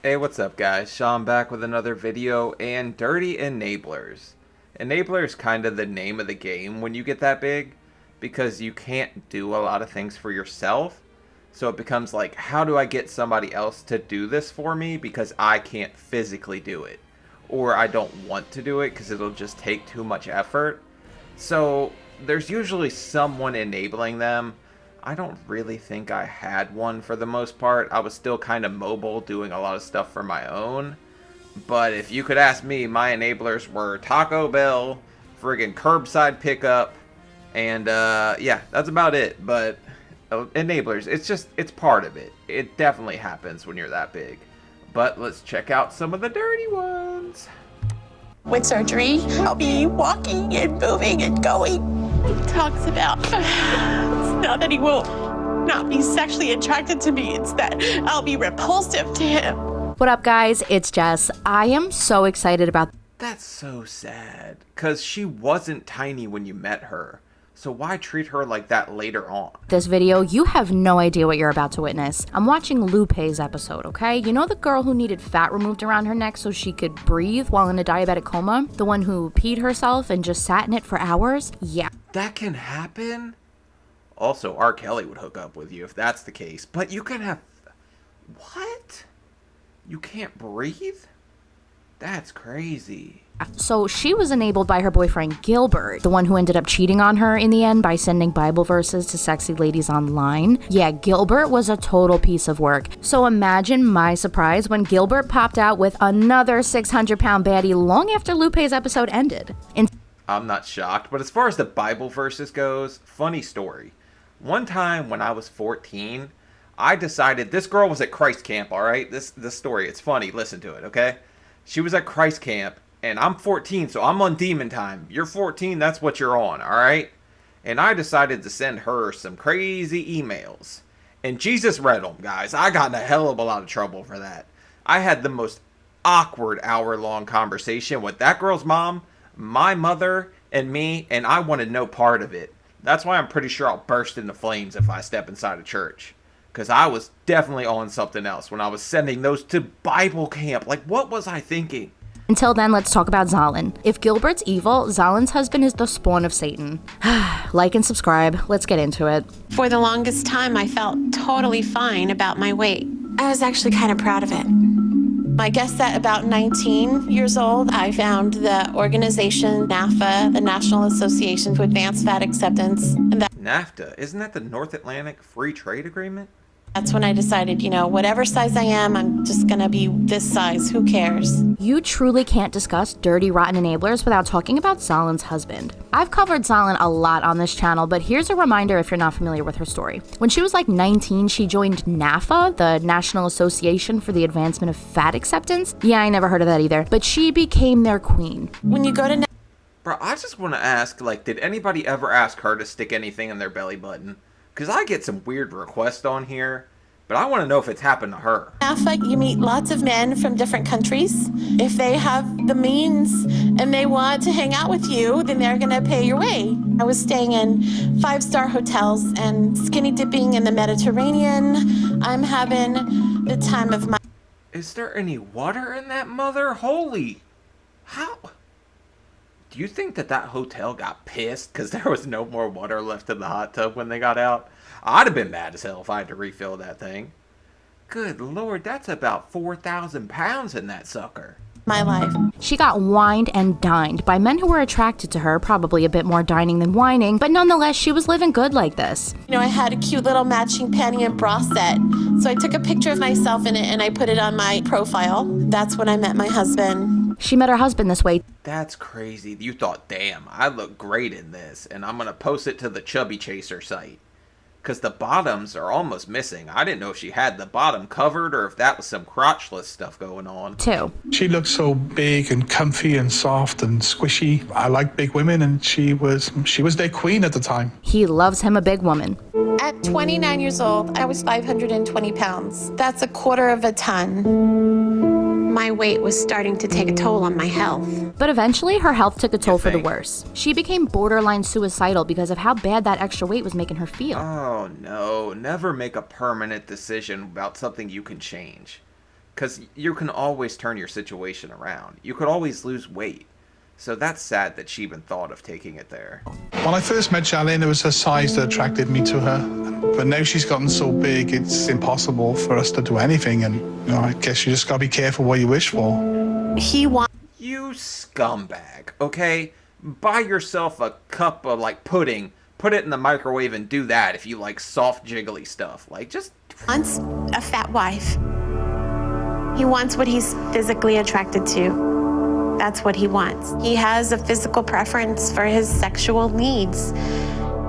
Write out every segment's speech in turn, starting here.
Hey, what's up guys? Sean back with another video and dirty enablers. Enabler is kind of the name of the game when you get that big because you can't do a lot of things for yourself. So it becomes like, how do I get somebody else to do this for me because I can't physically do it? Or I don't want to do it because it'll just take too much effort. So there's usually someone enabling them. I don't really think I had one for the most part. I was still kind of mobile, doing a lot of stuff for my own. But if you could ask me, my enablers were Taco Bell, friggin' curbside pickup, and yeah, that's about it. But enablers, it's part of it. It definitely happens when you're that big. But let's check out some of the dirty ones. With surgery, I'll be walking and moving and going. He talks about it's not that he will not be sexually attracted to me, it's that I'll be repulsive to him. What up, guys? It's Jess. I am so excited about That's so sad, because she wasn't tiny when you met her. So why treat her like that later on? this video. You have no idea what you're about to witness. I'm watching Lupe's episode, okay? You know the girl who needed fat removed around her neck so she could breathe while in a diabetic coma? The one who peed herself and just sat in it for hours? Yeah. That can happen? Also, R. Kelly would hook up with you if that's the case. But you can have... What? You can't breathe? That's crazy. So she was enabled by her boyfriend Gilbert, the one who ended up cheating on her in the end by sending Bible verses to sexy ladies online. Yeah, Gilbert was a total piece of work. So imagine my surprise when Gilbert popped out with another 600-pound baddie long after Lupe's episode ended. I'm not shocked, but as far as the Bible verses goes, funny story. One time when I was 14, I decided, this girl was at Christ Camp, alright? This story, it's funny, listen to it, okay? She was at Christ Camp, and I'm 14, so I'm on demon time. You're 14, that's what you're on, alright? And I decided to send her some crazy emails. And Jesus read them, guys. I got in a hell of a lot of trouble for that. I had the most awkward hour-long conversation with that girl's mom, my mother, and me, and I wanted no part of it. That's why I'm pretty sure I'll burst into flames if I step inside a church. Because I was definitely on something else when I was sending those to Bible camp. Like, what was I thinking? Until then, let's talk about Zsalynn. If Gilbert's evil, Zsalynn's husband is the spawn of Satan. Like and subscribe. Let's get into it. For the longest time, I felt totally fine about my weight. I was actually kind of proud of it. I guess at about 19 years old, I found the organization NAFA, the National Association to Advance Fat Acceptance. And NAFTA, isn't that the North Atlantic Free Trade Agreement? that's when I decided, whatever size I am, I'm just gonna be this size. Who cares? You truly can't discuss dirty, rotten enablers without talking about Zsalynn's husband. I've covered Zsalynn a lot on this channel, but here's a reminder if you're not familiar with her story. When she was like 19, she joined NAFA, the National Association for the Advancement of Fat Acceptance. Yeah, I never heard of that either, but she became their queen. When you go to Bro, I just want to ask, like, did anybody ever ask her to stick anything in their belly button? Because I get some weird requests on here, but I want to know if it's happened to her. NAFA, you meet lots of men from different countries. If they have the means and they want to hang out with you, then they're going to pay your way. I was staying in 5-star hotels and skinny dipping in the Mediterranean. I'm having the time of my... Is there any water in that mother? Holy... How... Do you think that hotel got pissed because there was no more water left in the hot tub when they got out? I'd have been mad as hell if I had to refill that thing. Good lord, that's about 4,000 pounds in that sucker. My life. She got wined and dined by men who were attracted to her, probably a bit more dining than whining, but nonetheless, she was living good like this. I had a cute little matching panty and bra set. So I took a picture of myself in it and I put it on my profile. That's when I met my husband. She met her husband this way. That's crazy. You thought, damn, I look great in this, and I'm going to post it to the Chubby Chaser site. Because the bottoms are almost missing. I didn't know if she had the bottom covered or if that was some crotchless stuff going on. Too. She looked so big and comfy and soft and squishy. I like big women, and she was their queen at the time. He loves him a big woman. At 29 years old, I was 520 pounds. That's a quarter of a ton. My weight was starting to take a toll on my health. But eventually, her health took a toll for the worse. She became borderline suicidal because of how bad that extra weight was making her feel. Oh no, never make a permanent decision about something you can change. because you can always turn your situation around. You could always lose weight. So that's sad that she even thought of taking it there. When I first met Zsalynn, it was her size that attracted me to her. But now she's gotten so big, it's impossible for us to do anything. And, you know, I guess you just gotta be careful what you wish for. You scumbag, okay? Buy yourself a cup of, like, pudding, put it in the microwave and do that if you like soft, jiggly stuff. Like, just... Wants a fat wife. He wants what he's physically attracted to. That's what he wants. He has a physical preference for his sexual needs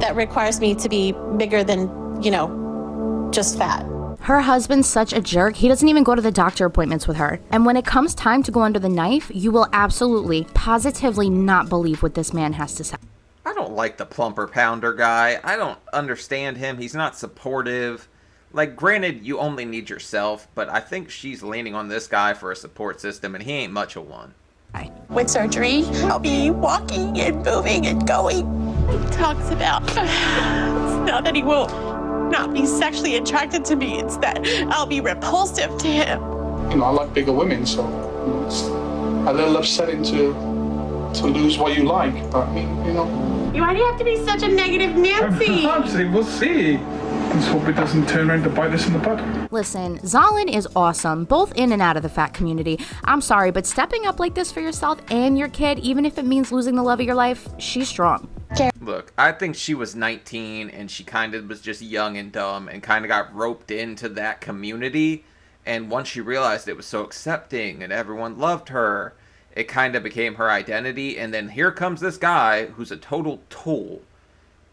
that requires me to be bigger than, you know, just fat. Her husband's such a jerk, he doesn't even go to the doctor appointments with her. And when it comes time to go under the knife, you will absolutely, positively not believe what this man has to say. I don't like the plumper pounder guy. I don't understand him. He's not supportive. Like, granted, you only need yourself, but I think she's leaning on this guy for a support system, and he ain't much of one. With surgery, I'll be walking and moving and going. He talks about it's not that he will not be sexually attracted to me, it's that I'll be repulsive to him. You know, I like bigger women, so it's a little upsetting to lose what you like. But I mean, you know. Why do you have to be such a negative Nancy? We'll see. Let's hope it doesn't turn around to bite us in the butt. Listen, Zsalynn is awesome, both in and out of the fat community. I'm sorry, but stepping up like this for yourself and your kid, even if it means losing the love of your life, she's strong. Look, I think she was 19 and she kind of was just young and dumb and kind of got roped into that community. And once she realized it was so accepting and everyone loved her, it kind of became her identity. And then here comes this guy who's a total tool.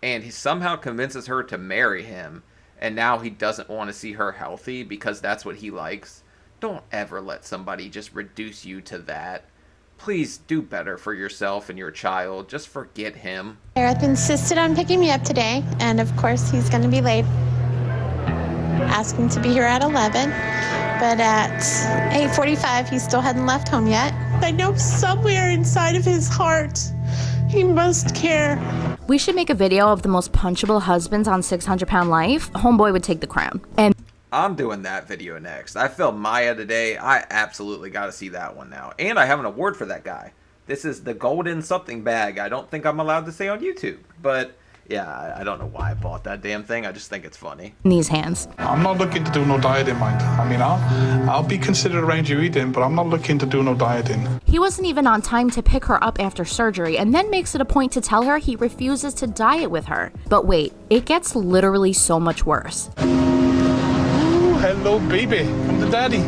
And he somehow convinces her to marry him. And now he doesn't want to see her healthy because that's what he likes. Don't ever let somebody just reduce you to that. Please do better for yourself and your child. Just forget him. Gareth insisted on picking me up today, and of course he's going to be late. Asked him to be here at 11, but at 8:45 he still hadn't left home yet. I know somewhere inside of his heart he must care. We should make a video of the most punchable husbands on 600 Pound Life. Homeboy would take the crown. And I'm doing that video next. I filmed Maya today. I absolutely got to see that one now. And I have an award for that guy. This is the golden something bag. I don't think I'm allowed to say on YouTube. But yeah, I don't know why I bought that damn thing. I just think it's funny. in these hands. I'm not looking to do no dieting, mind. I mean, I'll be considered around you eating, but I'm not looking to do no dieting. He wasn't even on time to pick her up after surgery and then makes it a point to tell her he refuses to diet with her. But wait, it gets literally so much worse. Hello, baby. I'm the daddy.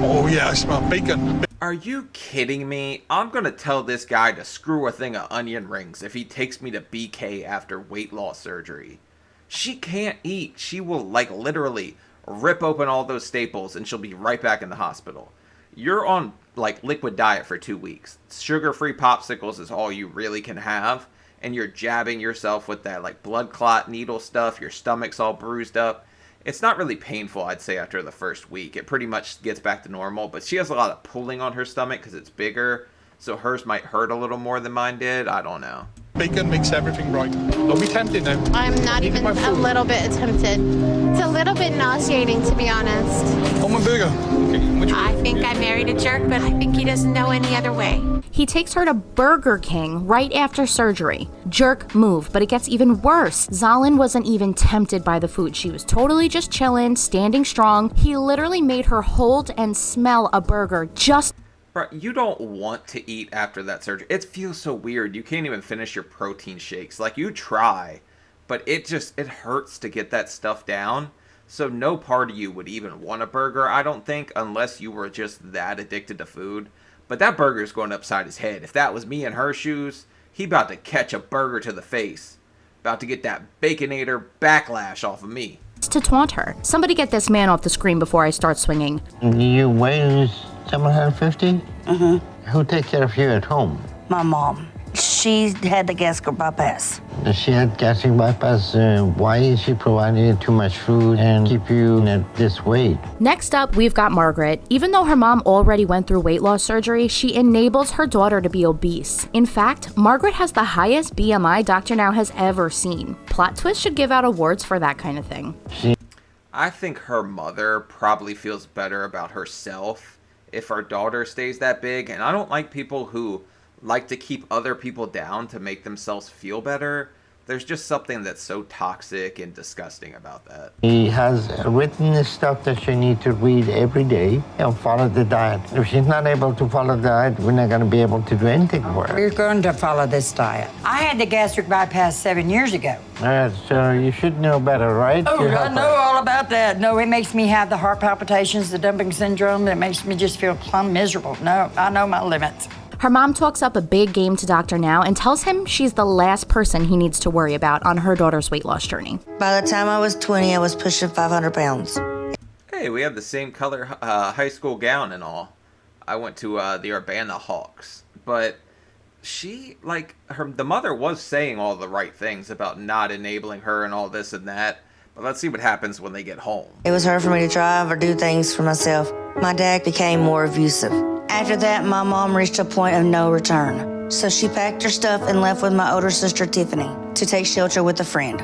Oh, yeah, I smell bacon. Are you kidding me? I'm gonna tell this guy to screw a thing of onion rings if he takes me to BK after weight loss surgery. She can't eat. She will, like, literally rip open all those staples and she'll be right back in the hospital. You're on, like, liquid diet for 2 weeks. Sugar-free popsicles is all you really can have. And you're jabbing yourself with that, like, blood clot needle stuff. Your stomach's all bruised up. It's not really painful, I'd say, after the first week. It pretty much gets back to normal, but she has a lot of pulling on her stomach because it's bigger, so hers might hurt a little more than mine did. I don't know. Bacon makes everything right. Don't be tempted now. I'm not even a little bit tempted. It's a little bit nauseating, to be honest. Oh, my burger. Okay, I think I married a jerk, but I think he doesn't know any other way. He takes her to Burger King right after surgery. Jerk move, but it gets even worse. Zsalynn wasn't even tempted by the food. She was totally just chilling, standing strong. He literally made her hold and smell a burger just... Bro, you don't want to eat after that surgery. It feels so weird. You can't even finish your protein shakes. Like, you try, but it hurts to get that stuff down. So no part of you would even want a burger, I don't think, unless you were just that addicted to food. But that burger's going upside his head. If that was me in her shoes, he about to catch a burger to the face. About to get that Baconator backlash off of me. to taunt her. Somebody get this man off the screen before I start swinging. You weigh 750? Mm-hmm. Who takes care of you at home? My mom. She had the gastric bypass. She had gastric bypass. Why is she providing you too much food and keep you at this weight? Next up, we've got Margaret. Even though her mom already went through weight loss surgery, she enables her daughter to be obese. In fact, Margaret has the highest BMI Dr. Now has ever seen. Plot Twist should give out awards for that kind of thing. I think her mother probably feels better about herself if her daughter stays that big, and I don't like people who like to keep other people down to make themselves feel better. There's just something that's so toxic and disgusting about that. He has written the stuff that she needs to read every day and follow the diet. If she's not able to follow the diet, we're not going to be able to do anything for her. We're going to follow this diet. I had the gastric bypass 7 years ago. So you should know better, right? Oh, I know all about that. No, it makes me have the heart palpitations, the dumping syndrome. That makes me just feel plumb miserable. No, I know my limits. Her mom talks up a big game to Dr. Now and tells him she's the last person he needs to worry about on her daughter's weight loss journey. By the time I was 20, I was pushing 500 pounds. Hey, we have the same color high school gown and all. I went to the Urbana Hawks, but the mother was saying all the right things about not enabling her and all this and that. But let's see what happens when they get home. It was hard for me to drive or do things for myself. My dad became more abusive. After that, my mom reached a point of no return. So she packed her stuff and left with my older sister, Tiffany, to take shelter with a friend.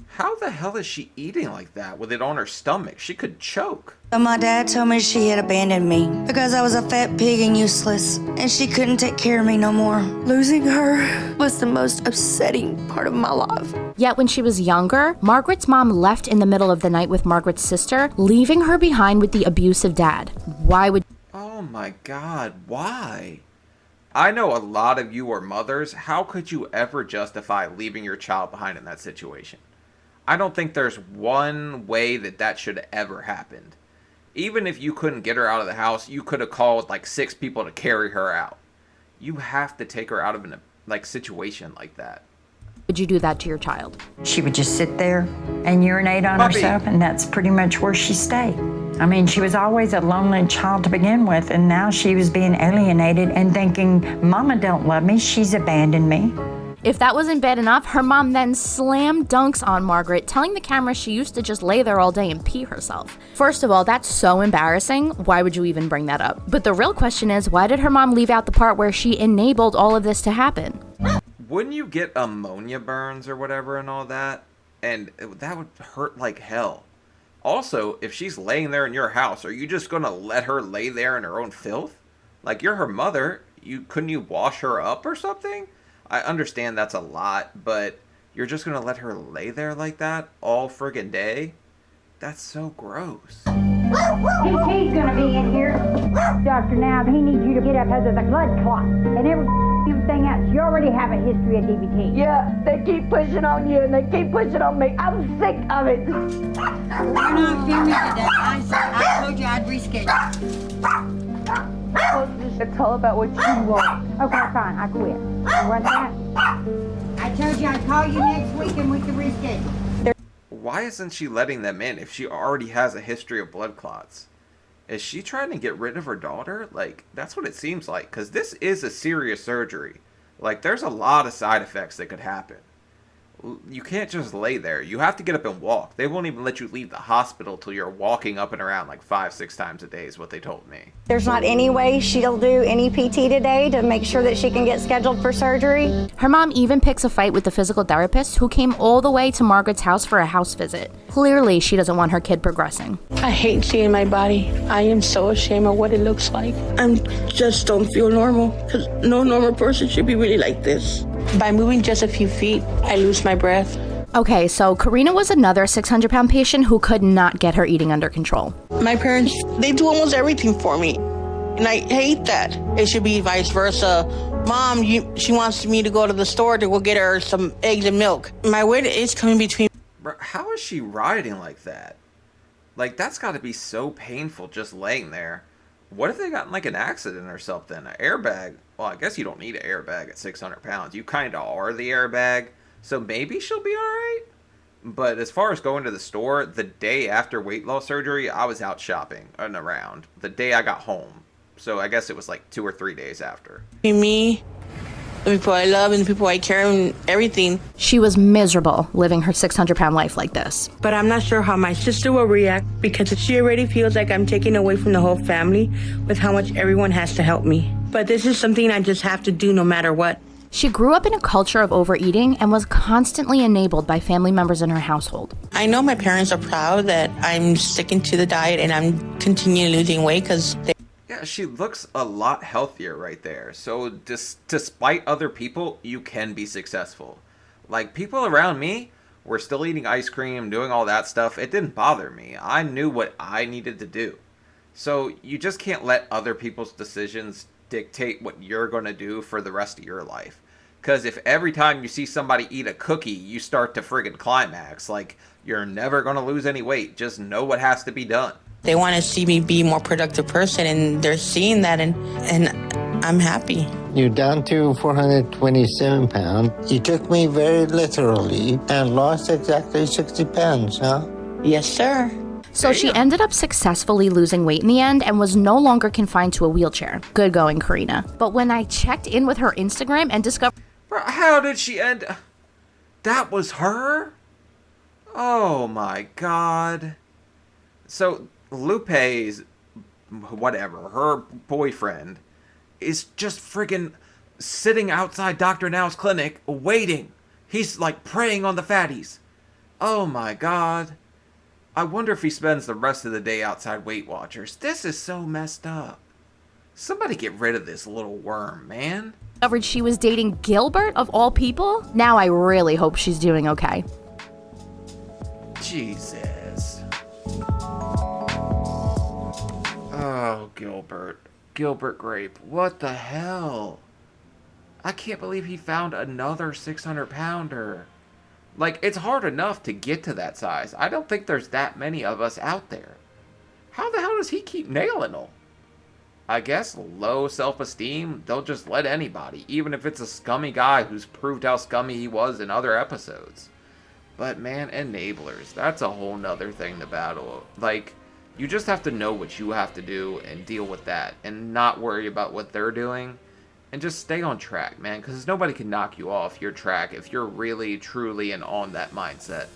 How the hell is she eating like that with it on her stomach? She could choke. But my dad told me she had abandoned me because I was a fat pig and useless, and she couldn't take care of me no more. Losing her was the most upsetting part of my life. Yet when she was younger, Margaret's mom left in the middle of the night with Margaret's sister, leaving her behind with the abusive dad. Why would... Oh my God, why? I know a lot of you are mothers. How could you ever justify leaving your child behind in that situation? I don't think there's one way that should have ever happened. Even if you couldn't get her out of the house, you could have called like 6 people to carry her out. You have to take her out of a situation like that. Would you do that to your child? She would just sit there and urinate on herself, and that's pretty much where she stayed. I mean, she was always a lonely child to begin with, and now she was being alienated and thinking, Mama don't love me, she's abandoned me. If that wasn't bad enough, her mom then slam dunks on Margaret, telling the camera she used to just lay there all day and pee herself. First of all, that's so embarrassing. Why would you even bring that up? But the real question is, why did her mom leave out the part where she enabled all of this to happen? Wouldn't you get ammonia burns or whatever and all that? And that would hurt like hell. Also, if she's laying there in your house, are you just going to let her lay there in her own filth? Like, you're her mother. Couldn't you wash her up or something? I understand that's a lot, but you're just going to let her lay there like that all friggin' day? That's so gross. He's gonna be in here. Dr. Now, he needs you to get up because of the blood clot and everything else. You already have a history of DVT. Yeah, they keep pushing on you and they keep pushing on me. I'm sick of it. You're not filming today. I told you I'd reschedule. It's all about what you want. Okay, fine, I quit. You want that? I told you I'd call you next week and we can reschedule. Why isn't she letting them in if she already has a history of blood clots? Is she trying to get rid of her daughter? Like, that's what it seems like, because this is a serious surgery. Like, there's a lot of side effects that could happen. You can't just lay there. You have to get up and walk. They won't even let you leave the hospital till you're walking up and around like 5-6 times a day is what they told me. There's not any way she'll do any PT today to make sure that she can get scheduled for surgery. Her mom even picks a fight with the physical therapist who came all the way to Margaret's house for a house visit. Clearly, she doesn't want her kid progressing. I hate seeing my body. I am so ashamed of what it looks like. I just don't feel normal, because no normal person should be really like this. By moving just a few feet, I lose my breath. Okay, so Karina was another 600-pound patient who could not get her eating under control. My parents, they do almost everything for me, and I hate that. It should be vice versa. Mom, she wants me to go to the store to go get her some eggs and milk. My weight is coming between... How is she riding like that? Like, that's got to be so painful just laying there. What if they got in like an accident or something? An airbag? Well, I guess you don't need an airbag at 600 pounds. You kind of are the airbag. So maybe she'll be alright? But as far as going to the store, the day after weight loss surgery, I was out shopping and around. The day I got home. So I guess it was like 2 or 3 days after. Me, the people I love and the people I care and everything. She was miserable living her 600-pound life like this. But I'm not sure how my sister will react, because she already feels like I'm taking away from the whole family with how much everyone has to help me. But this is something I just have to do no matter what. She grew up in a culture of overeating and was constantly enabled by family members in her household. I know my parents are proud that I'm sticking to the diet and I'm continuing losing weight because Yeah, she looks a lot healthier right there. So despite other people, you can be successful. Like, people around me were still eating ice cream, doing all that stuff. It didn't bother me. I knew what I needed to do. So you just can't let other people's decisions dictate what you're going to do for the rest of your life. Because if every time you see somebody eat a cookie, you start to friggin' climax, like, you're never going to lose any weight. Just know what has to be done. they want to see me be a more productive person, and they're seeing that, and I'm happy. You're down to 427 pounds. You took me very literally and lost exactly 60 pounds, huh? Yes, sir. So she ended up successfully losing weight in the end and was no longer confined to a wheelchair. Good going, Karina. But when I checked in with her Instagram and discovered... How did she end... That was her? Oh my god. So Lupe's... whatever, her boyfriend is just friggin' sitting outside Dr. Now's clinic waiting. He's like preying on the fatties. Oh my god. I wonder if he spends the rest of the day outside Weight Watchers. This is so messed up. Somebody get rid of this little worm, man. Discovered she was dating Gilbert, of all people. Now I really hope she's doing okay. Jesus. Oh, Gilbert. Gilbert Grape. What the hell? I can't believe he found another 600-pounder. Like, it's hard enough to get to that size. I don't think there's that many of us out there. How the hell does he keep nailing them? I guess low self-esteem, they'll just let anybody, even if it's a scummy guy who's proved how scummy he was in other episodes. But man, enablers, that's a whole nother thing to battle. Like, you just have to know what you have to do and deal with that, and not worry about what they're doing. And just stay on track, man, because nobody can knock you off your track if you're really, truly, and on that mindset.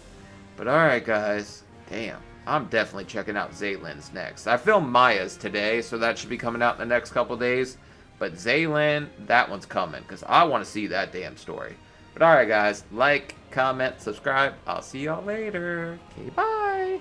But alright, guys. Damn. I'm definitely checking out Zsalynn's next. I filmed Maya's today, so that should be coming out in the next couple days. But Zsalynn, that one's coming, because I want to see that damn story. But alright, guys. Like, comment, subscribe. I'll see y'all later. Okay, bye.